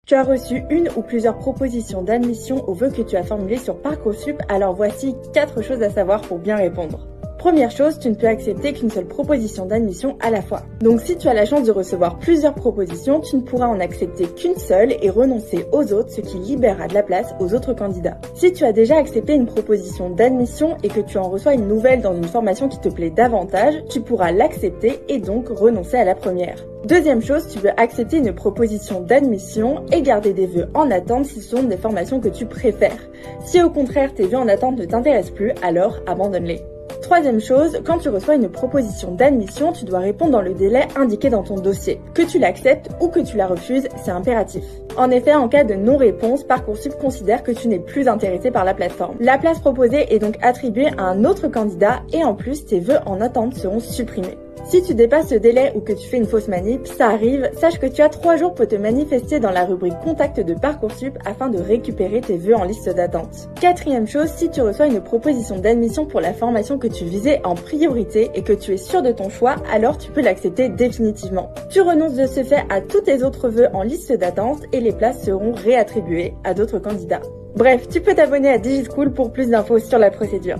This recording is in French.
Tu as reçu une ou plusieurs propositions d'admission aux vœux que tu as formulés sur Parcoursup, alors voici 4 choses à savoir pour bien répondre. Première chose, tu ne peux accepter qu'une seule proposition d'admission à la fois. Donc si tu as la chance de recevoir plusieurs propositions, tu ne pourras en accepter qu'une seule et renoncer aux autres, ce qui libérera de la place aux autres candidats. Si tu as déjà accepté une proposition d'admission et que tu en reçois une nouvelle dans une formation qui te plaît davantage, tu pourras l'accepter et donc renoncer à la première. Deuxième chose, tu peux accepter une proposition d'admission et garder des vœux en attente si ce sont des formations que tu préfères. Si au contraire tes vœux en attente ne t'intéressent plus, alors abandonne-les. Troisième chose, quand tu reçois une proposition d'admission, tu dois répondre dans le délai indiqué dans ton dossier. Que tu l'acceptes ou que tu la refuses, c'est impératif. En effet, en cas de non-réponse, Parcoursup considère que tu n'es plus intéressé par la plateforme. La place proposée est donc attribuée à un autre candidat et en plus, tes vœux en attente seront supprimés. Si tu dépasses ce délai ou que tu fais une fausse manip, ça arrive, sache que tu as 3 jours pour te manifester dans la rubrique Contact de Parcoursup afin de récupérer tes vœux en liste d'attente. Quatrième chose, si tu reçois une proposition d'admission pour la formation que tu visais en priorité et que tu es sûr de ton choix, alors tu peux l'accepter définitivement. Tu renonces de ce fait à tous tes autres vœux en liste d'attente et les places seront réattribuées à d'autres candidats. Bref, tu peux t'abonner à DigiSchool pour plus d'infos sur la procédure.